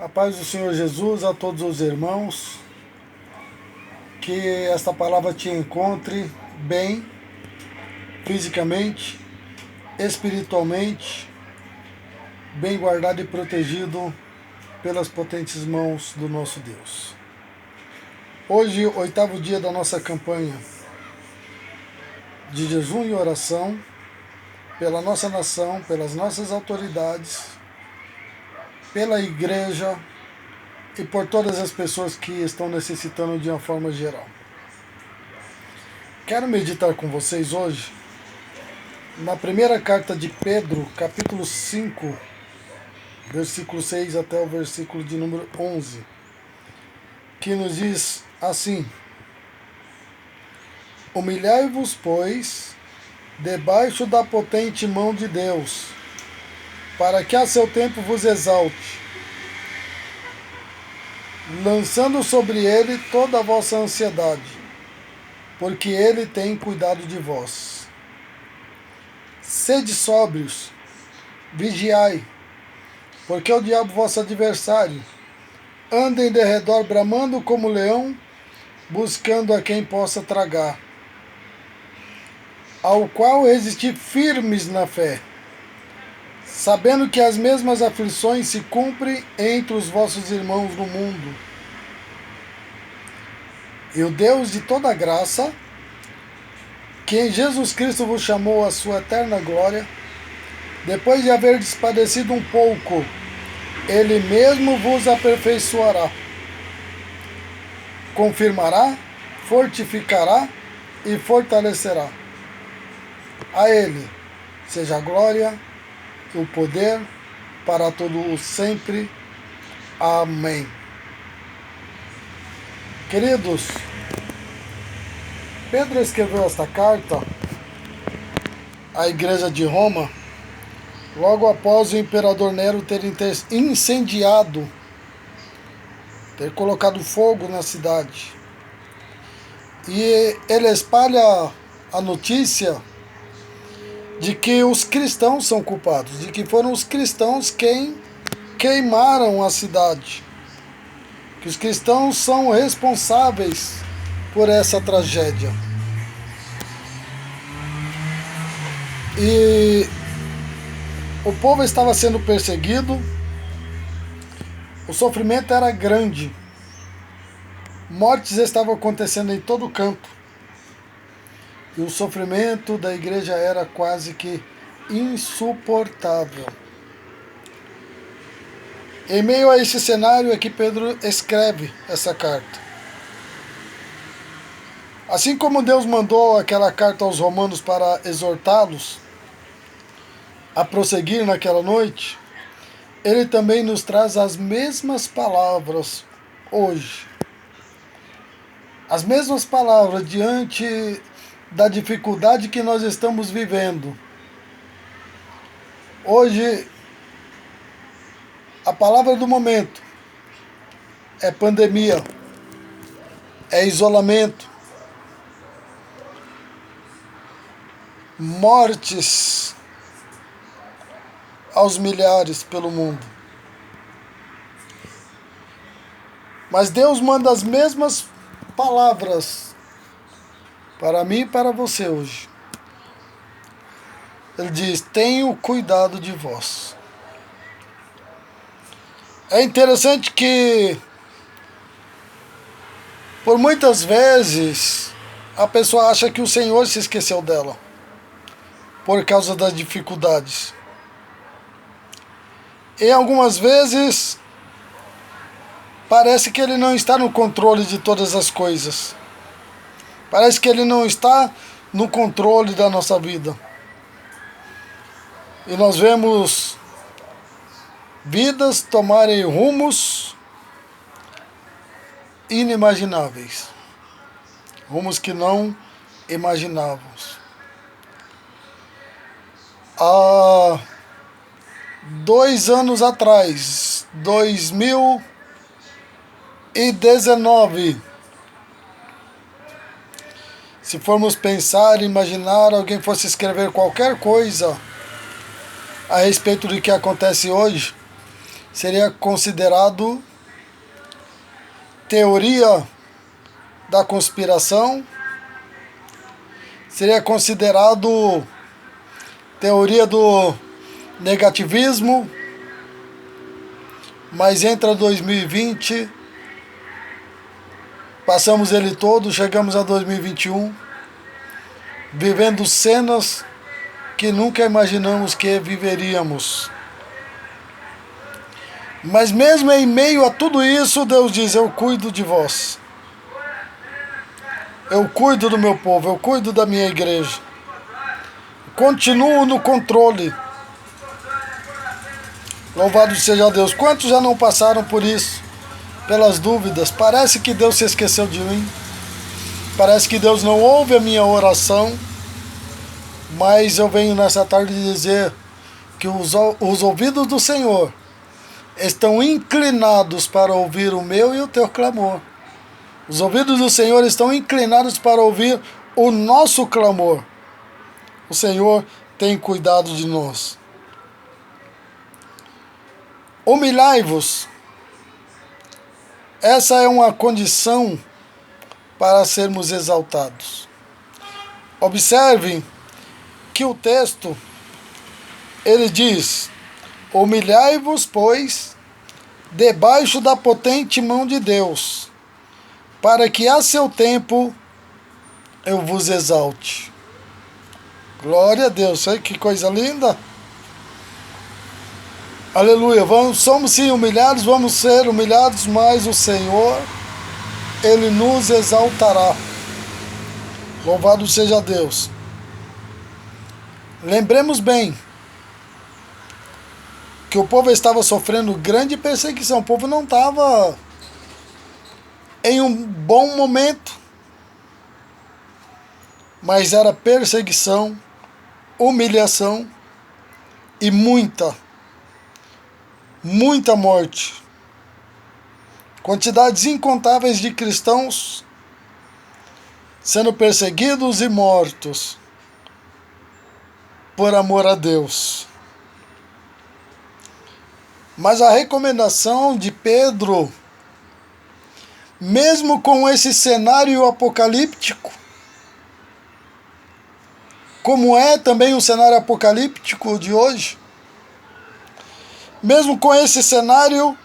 A paz do Senhor Jesus a todos os irmãos, que esta palavra te encontre bem, fisicamente, espiritualmente, bem guardado e protegido pelas potentes mãos do nosso Deus. Hoje, 8º dia da nossa campanha de jejum e oração, pela nossa nação, pelas nossas autoridades, pela igreja e por todas as pessoas que estão necessitando de uma forma geral. Quero meditar com vocês hoje na primeira carta de Pedro, capítulo 5, versículo 6 até o versículo de número 11, que nos diz assim: Humilhai-vos, pois, debaixo da potente mão de Deus, para que a seu tempo vos exalte, lançando sobre ele toda a vossa ansiedade, porque ele tem cuidado de vós. Sede sóbrios, vigiai, porque o diabo vosso adversário anda em derredor bramando como leão, buscando a quem possa tragar, ao qual resisti firmes na fé, sabendo que as mesmas aflições se cumprem entre os vossos irmãos no mundo. E o Deus de toda graça, que em Jesus Cristo vos chamou à sua eterna glória, depois de haver padecido um pouco, Ele mesmo vos aperfeiçoará, confirmará, fortificará e fortalecerá. A Ele seja a glória e o poder para todo o sempre. Amém. Queridos, Pedro escreveu esta carta à igreja de Roma logo após o imperador Nero ter incendiado, ter colocado fogo na cidade. E ele espalha a notícia de que os cristãos são culpados, de que foram os cristãos quem queimaram a cidade, que os cristãos são responsáveis por essa tragédia. E o povo estava sendo perseguido, o sofrimento era grande, mortes estavam acontecendo em todo canto, e o sofrimento da igreja era quase que insuportável. Em meio a esse cenário é que Pedro escreve essa carta. Assim como Deus mandou aquela carta aos romanos para exortá-los a prosseguir naquela noite, Ele também nos traz as mesmas palavras hoje. As mesmas palavras diante da dificuldade que nós estamos vivendo. Hoje, a palavra do momento é pandemia, é isolamento, mortes aos milhares pelo mundo. Mas Deus manda as mesmas palavras para mim e para você hoje. Ele diz: tenho cuidado de vós. É interessante que, por muitas vezes, a pessoa acha que o Senhor se esqueceu dela, por causa das dificuldades. E algumas vezes, parece que Ele não está no controle de todas as coisas. Parece que Ele não está no controle da nossa vida. E nós vemos vidas tomarem rumos inimagináveis. Rumos que não imaginávamos. Há 2 anos atrás, 2019, se formos pensar, imaginar, alguém fosse escrever qualquer coisa a respeito do que acontece hoje, seria considerado teoria da conspiração, seria considerado teoria do negativismo, mas entra 2020, passamos ele todo, chegamos a 2021, vivendo cenas que nunca imaginamos que viveríamos. Mas mesmo em meio a tudo isso, Deus diz: eu cuido de vós. Eu cuido do meu povo, eu cuido da minha igreja. Continuo no controle. Louvado seja Deus. Quantos já não passaram por isso? Pelas dúvidas. Parece que Deus se esqueceu de mim. Parece que Deus não ouve a minha oração. Mas eu venho nessa tarde dizer que os ouvidos do Senhor estão inclinados para ouvir o meu e o teu clamor. Os ouvidos do Senhor estão inclinados para ouvir o nosso clamor. O Senhor tem cuidado de nós. Humilhai-vos. Essa é uma condição para sermos exaltados. Observem que o texto, ele diz: humilhai-vos, pois, debaixo da potente mão de Deus, para que a seu tempo eu vos exalte. Glória a Deus, olha que coisa linda. Aleluia, somos sim humilhados, vamos ser humilhados, mas o Senhor, Ele nos exaltará. Louvado seja Deus. Lembremos bem que o povo estava sofrendo grande perseguição. O povo não estava em um bom momento, mas era perseguição, humilhação e muita morte. Quantidades incontáveis de cristãos sendo perseguidos e mortos por amor a Deus. Mas a recomendação de Pedro, mesmo com esse cenário apocalíptico, como é também o cenário apocalíptico de hoje, mesmo com esse cenário,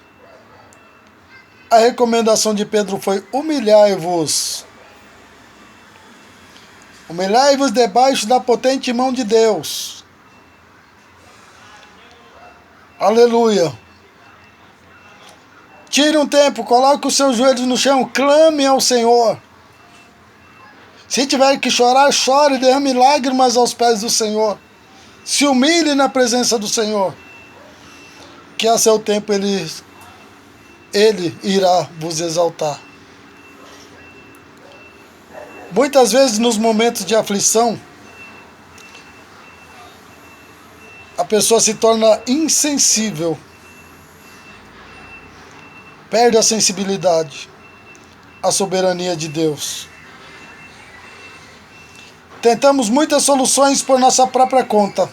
a recomendação de Pedro foi: humilhai-vos. Humilhai-vos debaixo da potente mão de Deus. Aleluia. Tire um tempo, coloque os seus joelhos no chão, clame ao Senhor. Se tiver que chorar, chore, derrame lágrimas aos pés do Senhor. Se humilhe na presença do Senhor, que a seu tempo Ele irá vos exaltar. Muitas vezes nos momentos de aflição, a pessoa se torna insensível, perde a sensibilidade à soberania de Deus. Tentamos muitas soluções por nossa própria conta.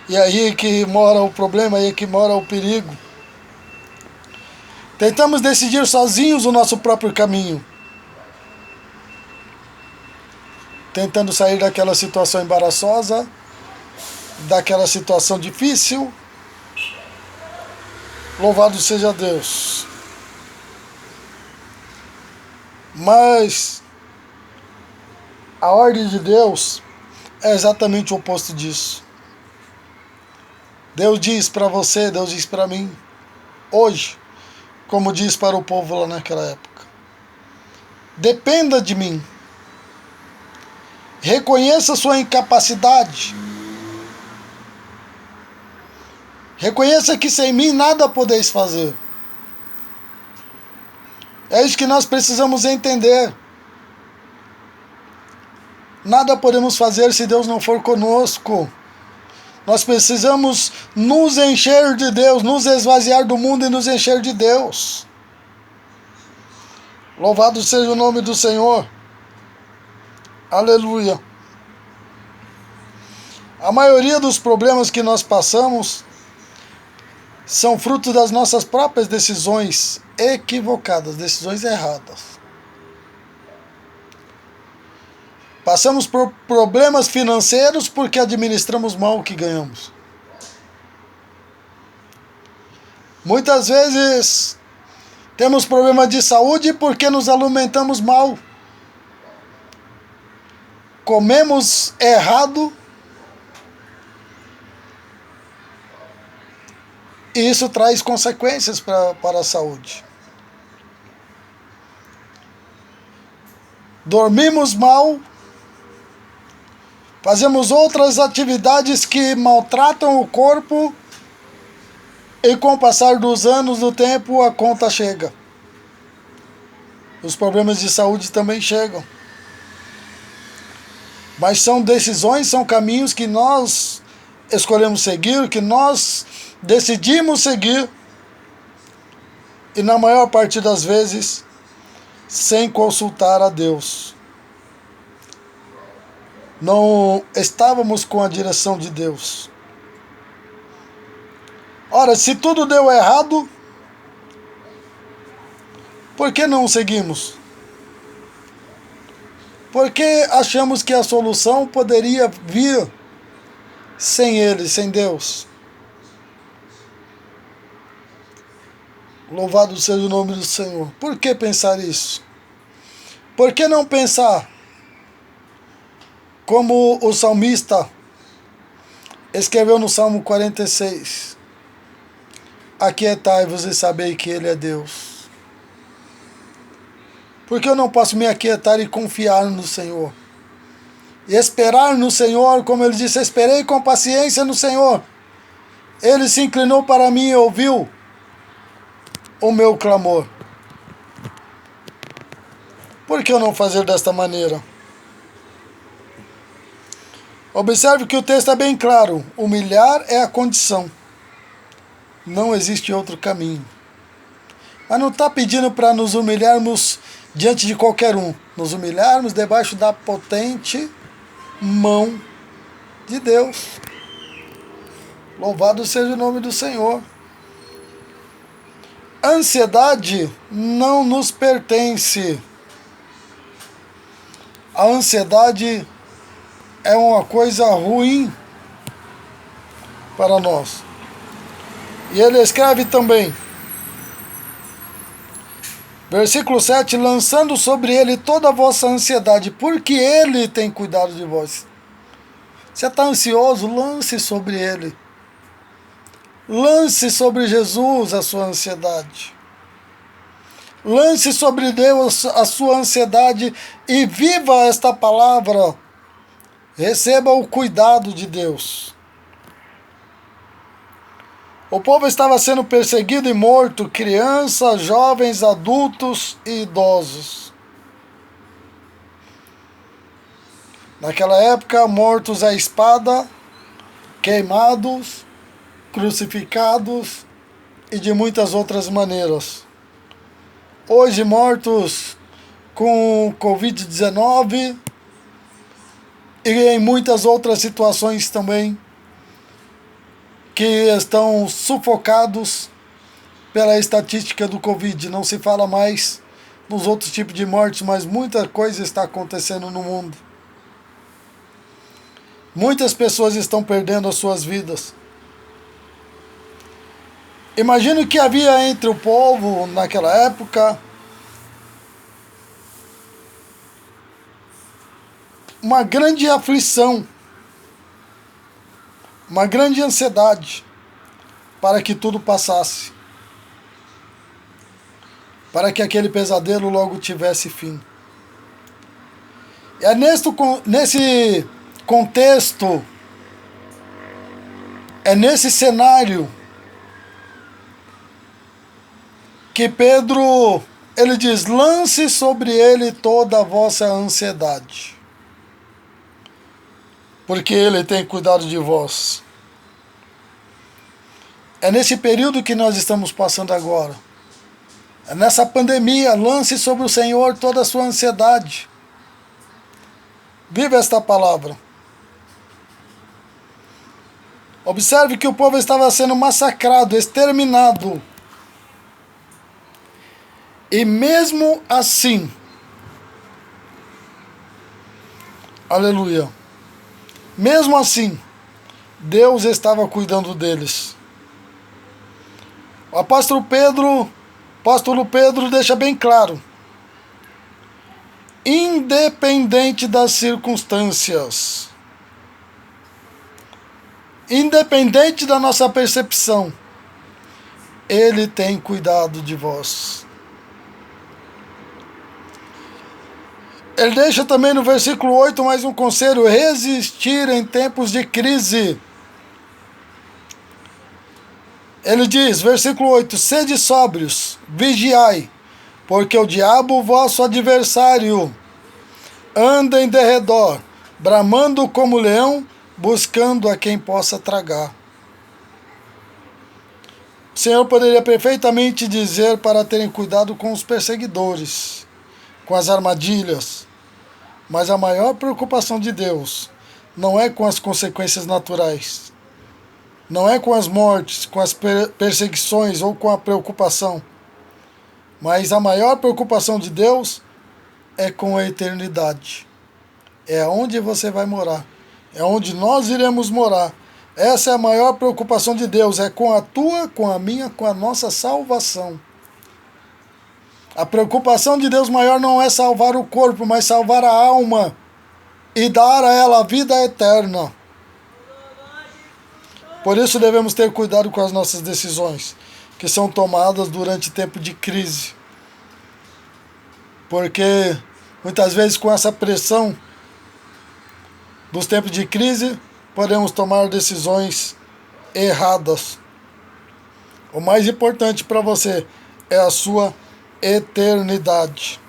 E aí que mora o problema, aí que mora o perigo. Tentamos decidir sozinhos o nosso próprio caminho, tentando sair daquela situação embaraçosa, daquela situação difícil. Louvado seja Deus. Mas a ordem de Deus é exatamente o oposto disso. Deus diz para você, Deus diz para mim, hoje, como diz para o povo lá naquela época: dependa de mim. Reconheça sua incapacidade. Reconheça que sem mim nada podeis fazer. É isso que nós precisamos entender. Nada podemos fazer se Deus não for conosco. Nós precisamos nos encher de Deus, nos esvaziar do mundo e nos encher de Deus. Louvado seja o nome do Senhor. Aleluia. A maioria dos problemas que nós passamos são fruto das nossas próprias decisões equivocadas, decisões erradas. Passamos por problemas financeiros porque administramos mal o que ganhamos. Muitas vezes temos problemas de saúde porque nos alimentamos mal. Comemos errado. E isso traz consequências para a saúde. Dormimos mal. Fazemos outras atividades que maltratam o corpo. E com o passar dos anos, do tempo, a conta chega. Os problemas de saúde também chegam. Mas são decisões, são caminhos que nós escolhemos seguir, que nós decidimos seguir. E na maior parte das vezes, sem consultar a Deus. Não estávamos com a direção de Deus. Ora, se tudo deu errado, por que não seguimos? Porque achamos que a solução poderia vir sem Ele, sem Deus. Louvado seja o nome do Senhor. Por que pensar isso? Por que não pensar como o salmista escreveu no Salmo 46? Aquietai-vos e sabei que Ele é Deus. Porque eu não posso me aquietar e confiar no Senhor. E esperar no Senhor, como Ele disse, esperei com paciência no Senhor. Ele se inclinou para mim e ouviu o meu clamor. Por que eu não fazer desta maneira? Observe que o texto é bem claro. Humilhar é a condição. Não existe outro caminho. Mas não está pedindo para nos humilharmos diante de qualquer um. Nos humilharmos debaixo da potente mão de Deus. Louvado seja o nome do Senhor. Ansiedade não nos pertence. A ansiedade é uma coisa ruim para nós. E ele escreve também, versículo 7, lançando sobre ele toda a vossa ansiedade, porque ele tem cuidado de vós. Você está ansioso? Lance sobre ele. Lance sobre Jesus a sua ansiedade. Lance sobre Deus a sua ansiedade e viva esta palavra. Receba o cuidado de Deus. O povo estava sendo perseguido e morto, crianças, jovens, adultos e idosos. Naquela época, mortos à espada, queimados, crucificados e de muitas outras maneiras. Hoje, mortos com Covid-19 e em muitas outras situações também, que estão sufocados pela estatística do Covid. Não se fala mais nos outros tipos de mortes, mas muita coisa está acontecendo no mundo. Muitas pessoas estão perdendo as suas vidas. Imagino que havia entre o povo naquela época uma grande aflição, uma grande ansiedade para que tudo passasse, para que aquele pesadelo logo tivesse fim. É nesse contexto, é nesse cenário que Pedro, ele diz, lance sobre ele toda a vossa ansiedade, porque ele tem cuidado de vós. É nesse período que nós estamos passando agora. É nessa pandemia, lance sobre o Senhor toda a sua ansiedade. Viva esta palavra. Observe que o povo estava sendo massacrado, exterminado. E mesmo assim, aleluia, mesmo assim, Deus estava cuidando deles. O apóstolo Pedro deixa bem claro: independente das circunstâncias, independente da nossa percepção, Ele tem cuidado de vós. Ele deixa também no versículo 8 mais um conselho: resistir em tempos de crise. Ele diz, versículo 8: sede sóbrios, vigiai, porque o diabo, vosso adversário, anda em derredor, bramando como leão, buscando a quem possa tragar. O Senhor poderia perfeitamente dizer para terem cuidado com os perseguidores, com as armadilhas, mas a maior preocupação de Deus não é com as consequências naturais, não é com as mortes, com as perseguições ou com a preocupação, mas a maior preocupação de Deus é com a eternidade. É onde você vai morar, é onde nós iremos morar. Essa é a maior preocupação de Deus, é com a tua, com a minha, com a nossa salvação. A preocupação de Deus maior não é salvar o corpo, mas salvar a alma e dar a ela a vida eterna. Por isso devemos ter cuidado com as nossas decisões, que são tomadas durante tempo de crise. Porque muitas vezes com essa pressão dos tempos de crise, podemos tomar decisões erradas. O mais importante para você é a sua eternidade.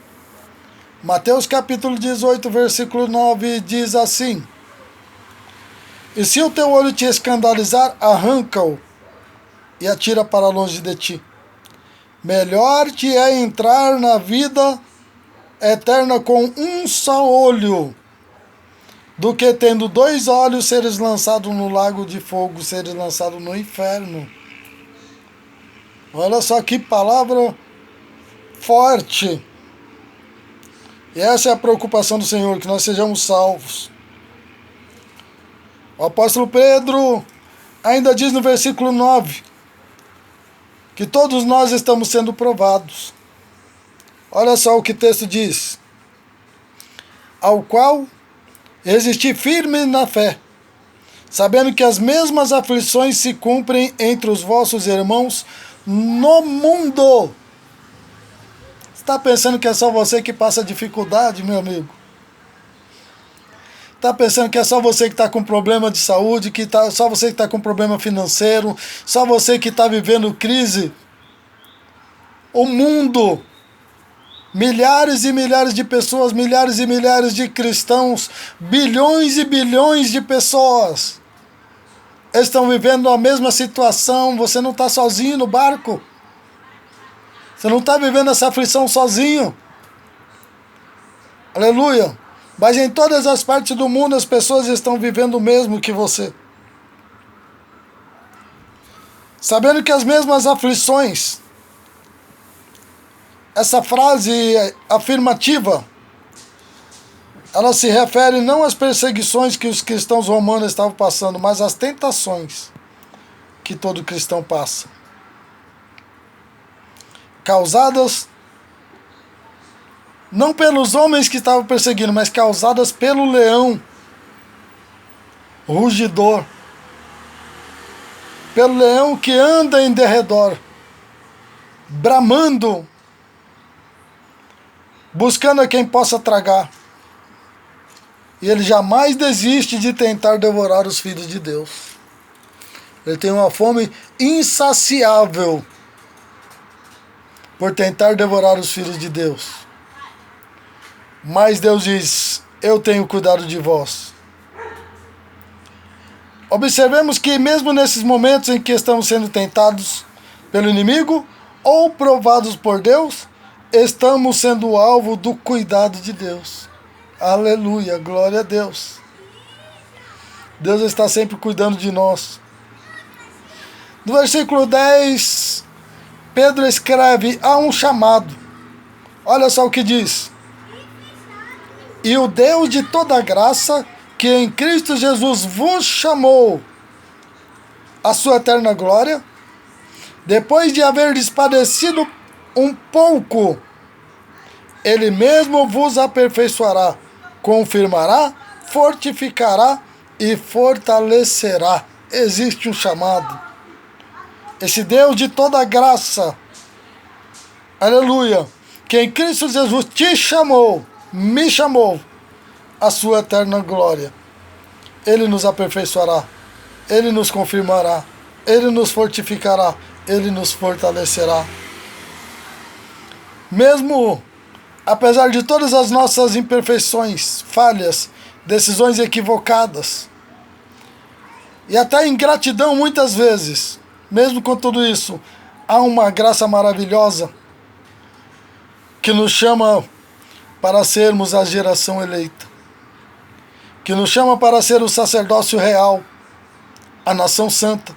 Mateus capítulo 18, versículo 9 diz assim: e se o teu olho te escandalizar, arranca-o e atira para longe de ti. Melhor te é entrar na vida eterna com um só olho, do que tendo 2 olhos seres lançado no lago de fogo, seres lançado no inferno. Olha só que palavra forte. E essa é a preocupação do Senhor, que nós sejamos salvos. O apóstolo Pedro ainda diz no versículo 9 que todos nós estamos sendo provados. Olha só o que o texto diz: ao qual resisti firme na fé, sabendo que as mesmas aflições se cumprem entre os vossos irmãos no mundo. Você está pensando que é só você que passa dificuldade, meu amigo? Está pensando que é só você que está com problema de saúde, só você que está com problema financeiro, só você que está vivendo crise? O mundo, milhares e milhares de pessoas, milhares e milhares de cristãos, bilhões e bilhões de pessoas estão vivendo a mesma situação. Você não está sozinho no barco. Você não está vivendo essa aflição sozinho. Aleluia. Mas em todas as partes do mundo as pessoas estão vivendo o mesmo que você. Sabendo que as mesmas aflições, essa frase afirmativa, ela se refere não às perseguições que os cristãos romanos estavam passando, mas às tentações que todo cristão passa. Causadas não pelos homens que estavam perseguindo, mas causadas pelo leão rugidor, pelo leão que anda em derredor, bramando, buscando a quem possa tragar. E ele jamais desiste de tentar devorar os filhos de Deus. Ele tem uma fome insaciável por tentar devorar os filhos de Deus. Mas Deus diz: eu tenho cuidado de vós. Observemos que mesmo nesses momentos em que estamos sendo tentados pelo inimigo ou provados por Deus, estamos sendo alvo do cuidado de Deus. Aleluia, glória a Deus. Deus está sempre cuidando de nós. No versículo 10, Pedro escreve: há um chamado. Olha só o que diz: e o Deus de toda graça, que em Cristo Jesus vos chamou à sua eterna glória, depois de haver padecido um pouco, Ele mesmo vos aperfeiçoará, confirmará, fortificará e fortalecerá. Existe um chamado. Esse Deus de toda graça, aleluia, que em Cristo Jesus te chamou, me chamou, à sua eterna glória. Ele nos aperfeiçoará, Ele nos confirmará, Ele nos fortificará, Ele nos fortalecerá. Mesmo apesar de todas as nossas imperfeições, falhas, decisões equivocadas e até ingratidão muitas vezes, mesmo com tudo isso, há uma graça maravilhosa que nos chama para sermos a geração eleita, que nos chama para ser o sacerdócio real, a nação santa,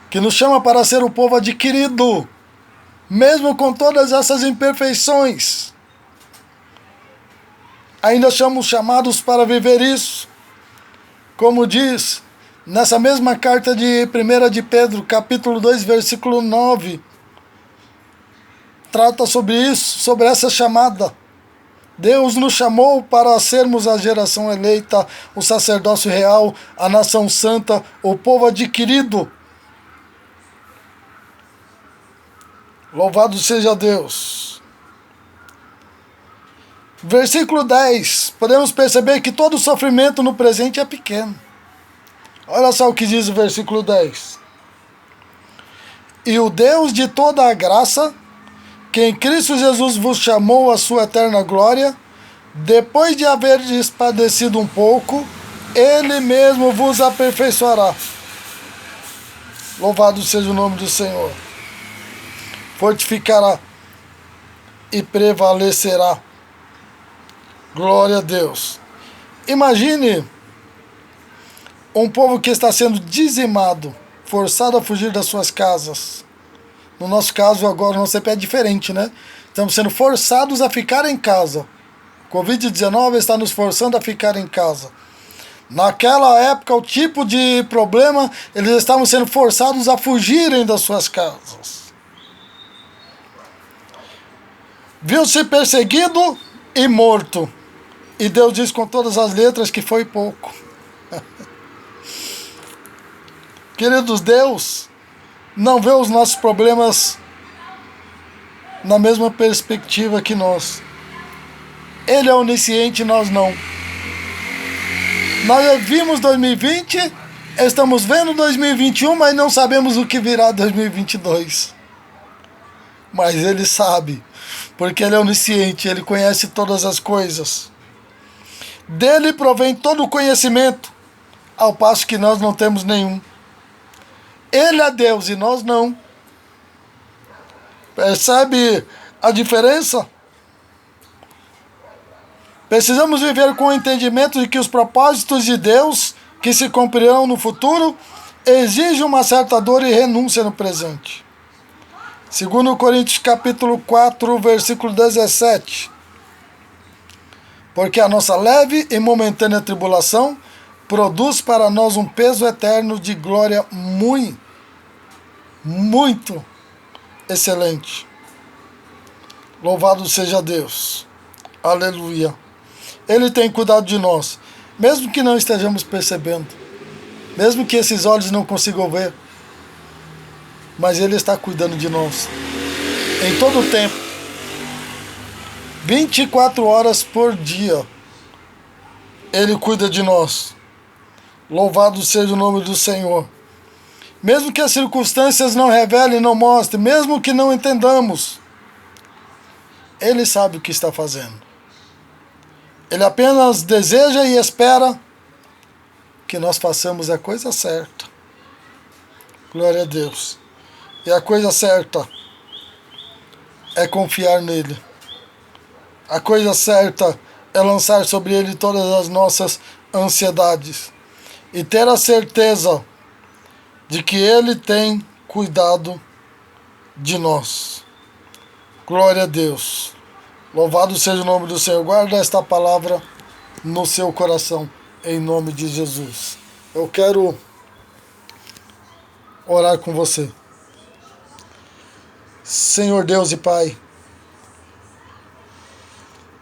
que nos chama para ser o povo adquirido, mesmo com todas essas imperfeições. Ainda somos chamados para viver isso, como diz nessa mesma carta de 1 de Pedro, capítulo 2, versículo 9. Trata sobre isso, sobre essa chamada. Deus nos chamou para sermos a geração eleita, o sacerdócio real, a nação santa, o povo adquirido. Louvado seja Deus. Versículo 10, podemos perceber que todo sofrimento no presente é pequeno. Olha só o que diz o versículo 10. E o Deus de toda a graça, que em Cristo Jesus vos chamou à sua eterna glória, depois de haverdes padecido um pouco, Ele mesmo vos aperfeiçoará. Louvado seja o nome do Senhor. Fortificará e prevalecerá. Glória a Deus. Imagine um povo que está sendo dizimado, forçado a fugir das suas casas. No nosso caso, agora, no CP é diferente, né? Estamos sendo forçados a ficar em casa. Covid-19 está nos forçando a ficar em casa. Naquela época, o tipo de problema, eles estavam sendo forçados a fugirem das suas casas. Viu-se perseguido e morto. E Deus diz com todas as letras que foi pouco. Queridos, Deus não vê os nossos problemas na mesma perspectiva que nós. Ele é onisciente, nós não. Nós vimos 2020, estamos vendo 2021, mas não sabemos o que virá 2022. Mas Ele sabe, porque Ele é onisciente, Ele conhece todas as coisas. Dele provém todo o conhecimento, ao passo que nós não temos nenhum. Ele é Deus e nós não. Percebe a diferença? Precisamos viver com o entendimento de que os propósitos de Deus, que se cumprirão no futuro, exigem uma certa dor e renúncia no presente. Segundo Coríntios capítulo 4, versículo 17. Porque a nossa leve e momentânea tribulação produz para nós um peso eterno de glória muito excelente. Louvado seja Deus. Aleluia. Ele tem cuidado de nós, mesmo que não estejamos percebendo, mesmo que esses olhos não consigam ver, mas Ele está cuidando de nós em todo o tempo. 24 horas por dia, Ele cuida de nós. Louvado seja o nome do Senhor. Mesmo que as circunstâncias não revelem, não mostrem, mesmo que não entendamos, Ele sabe o que está fazendo. Ele apenas deseja e espera que nós façamos a coisa certa. Glória a Deus. E a coisa certa é confiar nele. A coisa certa é lançar sobre Ele todas as nossas ansiedades. E ter a certeza de que Ele tem cuidado de nós. Glória a Deus. Louvado seja o nome do Senhor. Guarda esta palavra no seu coração, em nome de Jesus. Eu quero orar com você. Senhor Deus e Pai,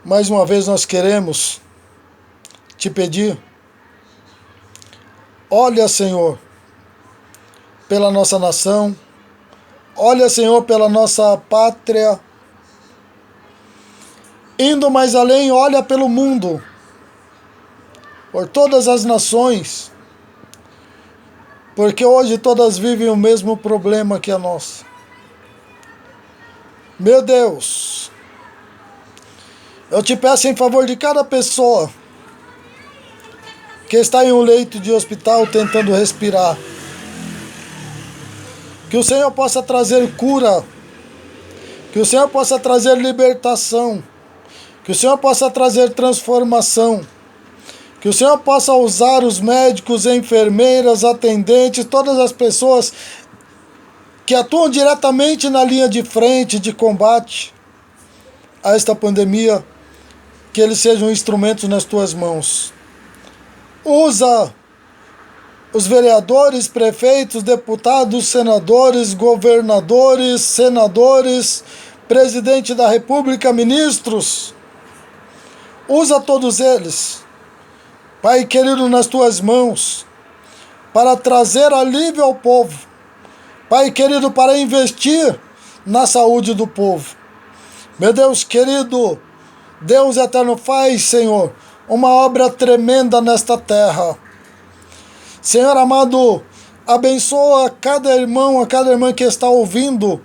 mais uma vez nós queremos te pedir, olha, Senhor, pela nossa nação, olha, Senhor, pela nossa pátria, indo mais além, olha pelo mundo, por todas as nações, porque hoje todas vivem o mesmo problema que a nossa. Meu Deus, eu te peço em favor de cada pessoa que está em um leito de hospital tentando respirar, que o Senhor possa trazer cura, que o Senhor possa trazer libertação, que o Senhor possa trazer transformação, que o Senhor possa usar os médicos, enfermeiras, atendentes, todas as pessoas que atuam diretamente na linha de frente de combate a esta pandemia, que eles sejam instrumentos nas tuas mãos. Usa os vereadores, prefeitos, deputados, senadores, governadores, senadores, presidente da República, ministros. Usa todos eles, Pai querido, nas tuas mãos, para trazer alívio ao povo. Pai querido, para investir na saúde do povo. Meu Deus querido, Deus eterno, faz, Senhor, uma obra tremenda nesta terra. Senhor amado, abençoa cada irmão, a cada irmã que está ouvindo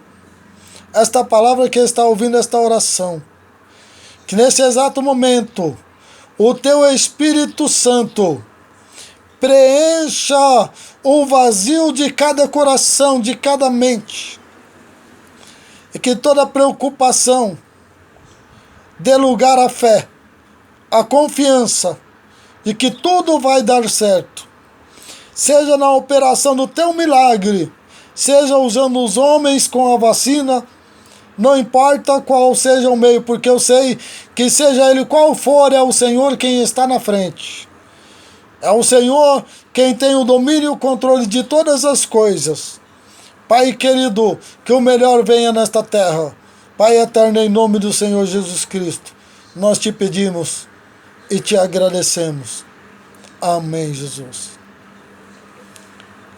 esta palavra, que está ouvindo esta oração. Que nesse exato momento, o teu Espírito Santo preencha o vazio de cada coração, de cada mente. E que toda preocupação dê lugar à fé, à confiança de que tudo vai dar certo. Seja na operação do teu milagre, seja usando os homens com a vacina, não importa qual seja o meio, porque eu sei que seja ele qual for, é o Senhor quem está na frente. É o Senhor quem tem o domínio e o controle de todas as coisas. Pai querido, que o melhor venha nesta terra. Pai eterno, em nome do Senhor Jesus Cristo, nós te pedimos e te agradecemos. Amém, Jesus.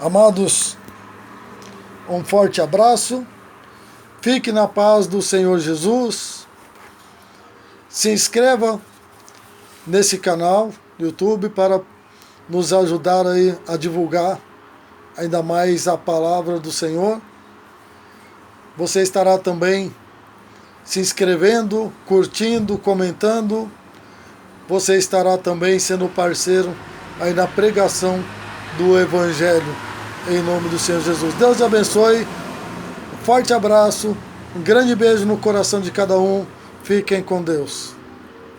Amados, um forte abraço. Fique na paz do Senhor Jesus. Se inscreva nesse canal do YouTube para nos ajudar aí a divulgar ainda mais a palavra do Senhor. Você estará também se inscrevendo, curtindo, comentando. Você estará também sendo parceiro aí na pregação do Evangelho, em nome do Senhor Jesus. Deus abençoe, um forte abraço, um grande beijo no coração de cada um. Fiquem com Deus.